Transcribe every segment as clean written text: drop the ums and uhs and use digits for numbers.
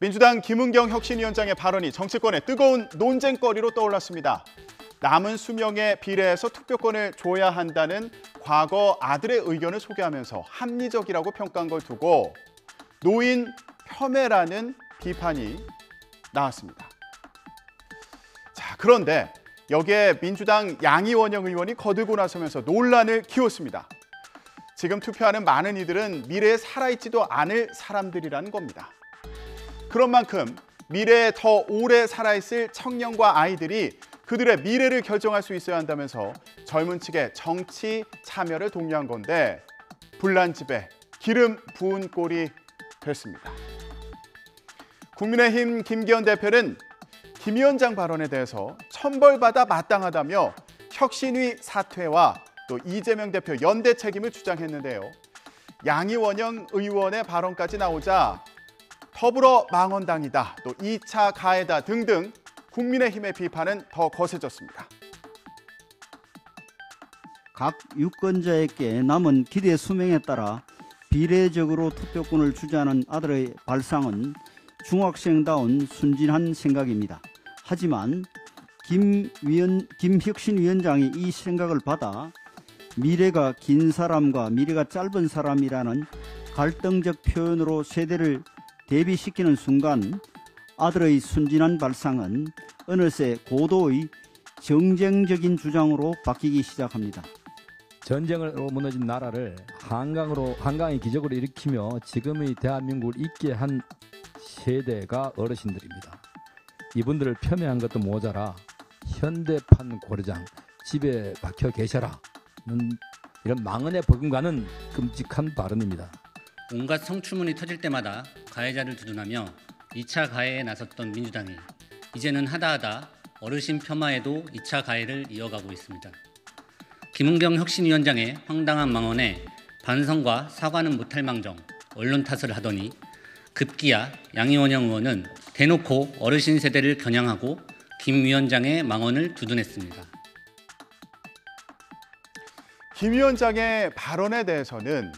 민주당 김은경 혁신위원장의 발언이 정치권의 뜨거운 논쟁거리로 떠올랐습니다. 남은 수명에 비례해서 투표권을 줘야 한다는 과거 아들의 의견을 소개하면서 합리적이라고 평가한 걸 두고 노인 폄훼라는 비판이 나왔습니다. 자, 그런데 여기에 민주당 양이원영 의원이 거들고 나서면서 논란을 키웠습니다. 지금 투표하는 많은 이들은 미래에 살아있지도 않을 사람들이라는 겁니다. 그런 만큼 미래에 더 오래 살아있을 청년과 아이들이 그들의 미래를 결정할 수 있어야 한다면서 젊은 층의 정치 참여를 독려한 건데 불난집에 기름 부은 꼴이 됐습니다. 국민의힘 김기현 대표는 김 위원장 발언에 대해서 천벌받아 마땅하다며 혁신위 사퇴와 또 이재명 대표 연대 책임을 주장했는데요. 양이원영 의원의 발언까지 나오자 더불어 망언당이다, 또 2차 가해다 등등 국민의힘의 비판은 더 거세졌습니다. 각 유권자에게 남은 기대 수명에 따라 비례적으로 투표권을 주자는 아들의 발상은 중학생다운 순진한 생각입니다. 하지만 김 혁신위원장이 이 생각을 받아 미래가 긴 사람과 미래가 짧은 사람이라는 갈등적 표현으로 세대를 대비시키는 순간 아들의 순진한 발상은 어느새 고도의 정쟁적인 주장으로 바뀌기 시작합니다. 전쟁으로 무너진 나라를 한강의 기적으로 일으키며 지금의 대한민국을 있게 한 세대가 어르신들입니다. 이분들을 폄훼한 것도 모자라 현대판 고려장 집에 박혀 계셔라 이런 망언에 버금가는 끔찍한 발언입니다. 온갖 성추문이 터질 때마다 가해자를 두둔하며 2차 가해에 나섰던 민주당이 이제는 하다하다 어르신 폄하에도 2차 가해를 이어가고 있습니다. 김은경 혁신위원장의 황당한 망언에 반성과 사과는 못할 망정 언론 탓을 하더니 급기야 양이원영 의원은 대놓고 어르신 세대를 겨냥하고 김 위원장의 망언을 두둔했습니다. 김 위원장의 발언에 대해서는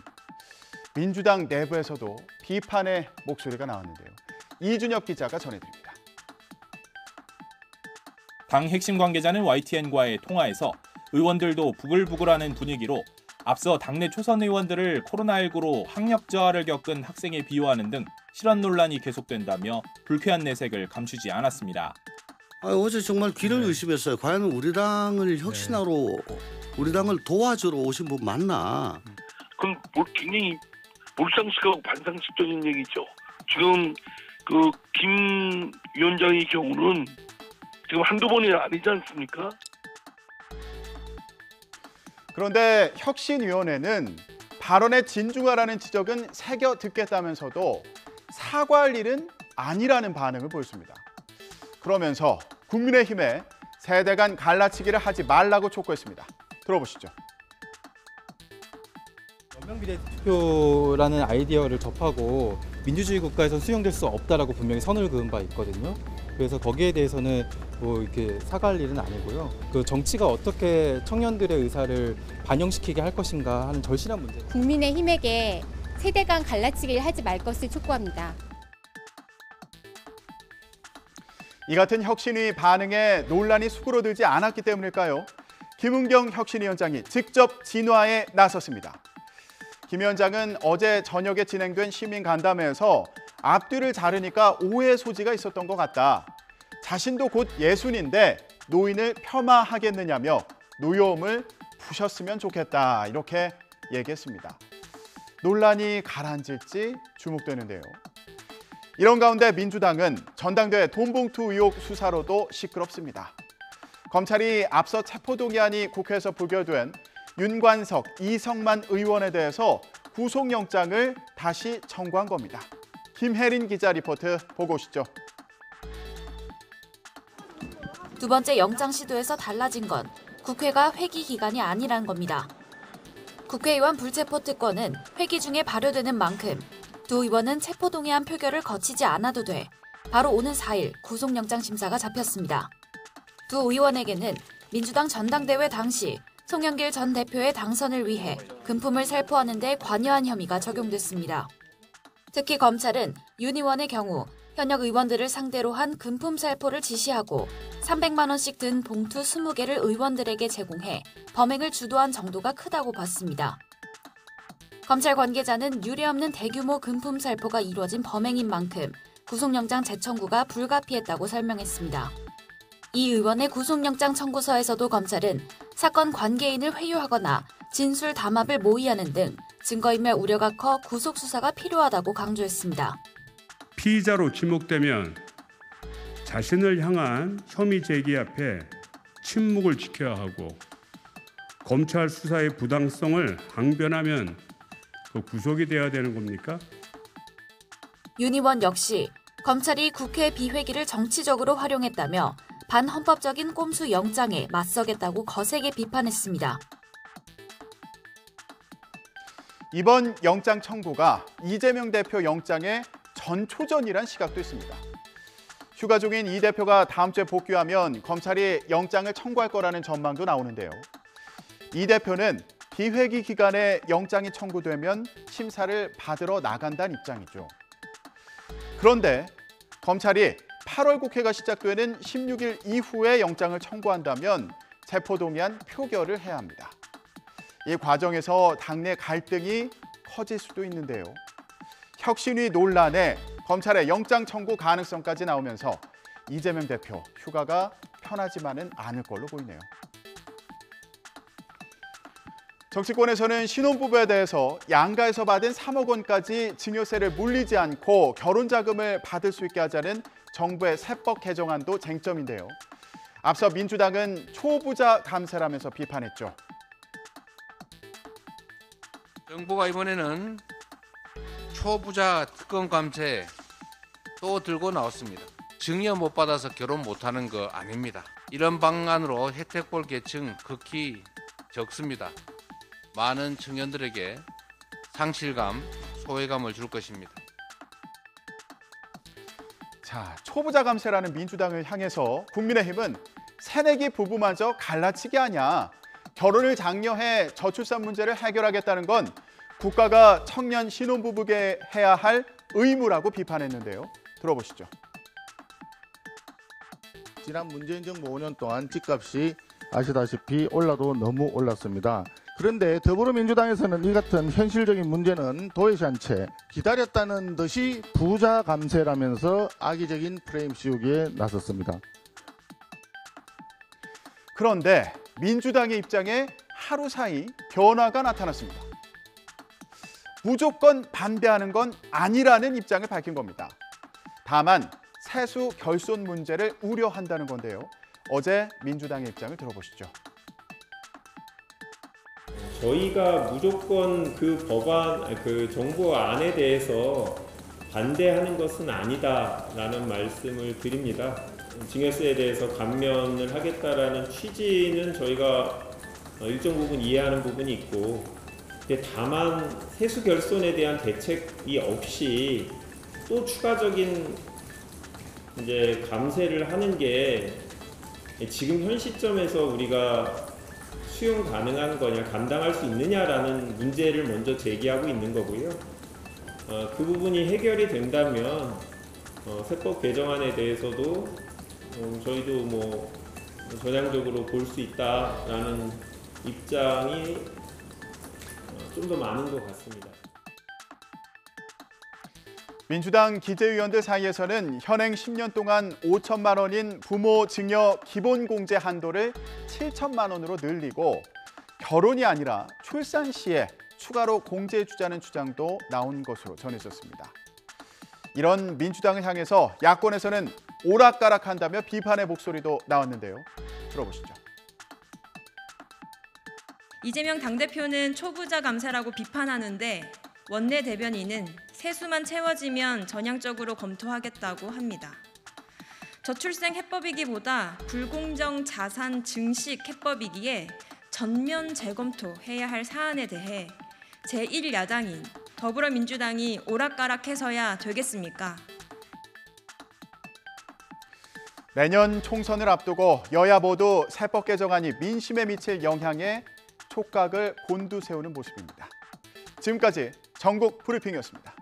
민주당 내부에서도 비판의 목소리가 나왔는데요. 이준엽 기자가 전해드립니다. 당 핵심 관계자는 YTN과의 통화에서 의원들도 부글부글하는 분위기로 앞서 당내 초선 의원들을 코로나19로 학력 저하를 겪은 학생에 비유하는 등 실언 논란이 계속된다며 불쾌한 내색을 감추지 않았습니다. 어제 정말 귀를 의심했어요. 과연 우리 당을 혁신하러 우리 당을 도와주러 오신 분 맞나? 그건 굉장히 몰상식하고 반상식적인 얘기죠. 지금 김 위원장의 경우는 지금 한두 번이 아니지 않습니까? 그런데 혁신위원회는 발언에 진중하라는 지적은 새겨 듣겠다면서도 사과할 일은 아니라는 반응을 보였습니다. 그러면서 국민의힘에 세대 간 갈라치기를 하지 말라고 촉구했습니다. 들어보시죠. 연명비례투표라는 아이디어를 접하고 민주주의 국가에선 수용될 수 없다라고 분명히 선을 그은 바 있거든요. 그래서 거기에 대해서는 뭐 이렇게 사과할 일은 아니고요. 그 정치가 어떻게 청년들의 의사를 반영시키게 할 것인가 하는 절실한 문제. 국민의힘에게 세대 간 갈라치기를 하지 말 것을 촉구합니다. 이 같은 혁신위 반응에 논란이 수그러들지 않았기 때문일까요? 김은경 혁신위원장이 직접 진화에 나섰습니다. 김 위원장은 어제 저녁에 진행된 시민 간담회에서 앞뒤를 자르니까 오해 소지가 있었던 것 같다. 자신도 곧 60인데 노인을 폄하하겠느냐며 노여움을 푸셨으면 좋겠다. 이렇게 얘기했습니다. 논란이 가라앉을지 주목되는데요. 이런 가운데 민주당은 전당대회 돈봉투 의혹 수사로도 시끄럽습니다. 검찰이 앞서 체포동의안이 국회에서 부결된 윤관석, 이성만 의원에 대해서 구속영장을 다시 청구한 겁니다. 김혜린 기자 리포트 보고 오시죠. 두 번째 영장 시도에서 달라진 건 국회가 회기 기간이 아니란 겁니다. 국회의원 불체포 특권은 회기 중에 발효되는 만큼 두 의원은 체포동의안 표결을 거치지 않아도 돼 바로 오는 4일 구속영장 심사가 잡혔습니다. 두 의원에게는 민주당 전당대회 당시 송영길 전 대표의 당선을 위해 금품을 살포하는 데 관여한 혐의가 적용됐습니다. 특히 검찰은 윤 의원의 경우 현역 의원들을 상대로 한 금품 살포를 지시하고 300만 원씩 든 봉투 20개를 의원들에게 제공해 범행을 주도한 정도가 크다고 봤습니다. 검찰 관계자는 유례없는 대규모 금품 살포가 이루어진 범행인 만큼 구속영장 재청구가 불가피했다고 설명했습니다. 이 의원의 구속영장 청구서에서도 검찰은 사건 관계인을 회유하거나 진술 담합을 모의하는 등 증거인멸 우려가 커 구속 수사가 필요하다고 강조했습니다. 피의자로 지목되면 자신을 향한 혐의 제기 앞에 침묵을 지켜야 하고 검찰 수사의 부당성을 항변하면 구속이 돼야 되는 겁니까? 윤 의원 역시 검찰이 국회 비회기를 정치적으로 활용했다며 반헌법적인 꼼수 영장에 맞서겠다고 거세게 비판했습니다. 이번 영장 청구가 이재명 대표 영장의 전초전이란 시각도 있습니다. 휴가 중인 이 대표가 다음 주에 복귀하면 검찰이 영장을 청구할 거라는 전망도 나오는데요. 이 대표는 비회기 기간에 영장이 청구되면 심사를 받으러 나간다는 입장이죠. 그런데 검찰이 8월 국회가 시작되는 16일 이후에 영장을 청구한다면 체포동의안 표결을 해야 합니다. 이 과정에서 당내 갈등이 커질 수도 있는데요. 혁신위 논란에 검찰의 영장 청구 가능성까지 나오면서 이재명 대표 휴가가 편하지만은 않을 걸로 보이네요. 정치권에서는 신혼부부에 대해서 양가에서 받은 3억 원까지 증여세를 물리지 않고 결혼 자금을 받을 수 있게 하자는 정부의 세법 개정안도 쟁점인데요. 앞서 민주당은 초부자 감세라면서 비판했죠. 정부가 이번에는 초부자 특권 감세 또 들고 나왔습니다. 증여 못 받아서 결혼 못하는 거 아닙니다. 이런 방안으로 혜택 볼 계층 극히 적습니다. 많은 청년들에게 상실감, 소외감을 줄 것입니다. 자, 초부자 감세라는 민주당을 향해서 국민의힘은 새내기 부부마저 갈라치기 하냐. 결혼을 장려해 저출산 문제를 해결하겠다는 건 국가가 청년 신혼부부에게 해야 할 의무라고 비판했는데요. 들어보시죠. 지난 문재인 정부 5년 동안 집값이 아시다시피 올라도 너무 올랐습니다. 그런데 더불어민주당에서는 이 같은 현실적인 문제는 도외시 한 채 기다렸다는 듯이 부자 감세라면서 악의적인 프레임 씌우기에 나섰습니다. 그런데 민주당의 입장에 하루 사이 변화가 나타났습니다. 무조건 반대하는 건 아니라는 입장을 밝힌 겁니다. 다만 세수 결손 문제를 우려한다는 건데요. 어제 민주당의 입장을 들어보시죠. 저희가 무조건 그 법안, 그 정부안에 대해서 반대하는 것은 아니다라는 말씀을 드립니다. 증여세에 대해서 감면을 하겠다라는 취지는 저희가 일정 부분 이해하는 부분이 있고, 다만 세수 결손에 대한 대책이 없이 또 추가적인 이제 감세를 하는 게 지금 현 시점에서 우리가 수용 가능한 거냐, 감당할 수 있느냐라는 문제를 먼저 제기하고 있는 거고요. 그 부분이 해결이 된다면 세법 개정안에 대해서도 저희도 뭐 전향적으로 볼 수 있다라는 입장이 좀 더 많은 것 같습니다. 민주당 기재위원들 사이에서는 현행 10년 동안 5천만 원인 부모 증여 기본공제 한도를 7천만 원으로 늘리고 결혼이 아니라 출산 시에 추가로 공제해 주자는 주장도 나온 것으로 전해졌습니다. 이런 민주당을 향해서 야권에서는 오락가락한다며 비판의 목소리도 나왔는데요. 들어보시죠. 이재명 당대표는 초부자 감세라고 비판하는데 원내 대변인은 세수만 채워지면 전향적으로 검토하겠다고 합니다. 저출생 해법이기보다 불공정 자산 증식 해법이기에 전면 재검토해야 할 사안에 대해 제1야당인 더불어민주당이 오락가락해서야 되겠습니까? 내년 총선을 앞두고 여야 모두 세법 개정안이 민심에 미칠 영향에 촉각을 곤두세우는 모습입니다. 지금까지 전국 브리핑이었습니다.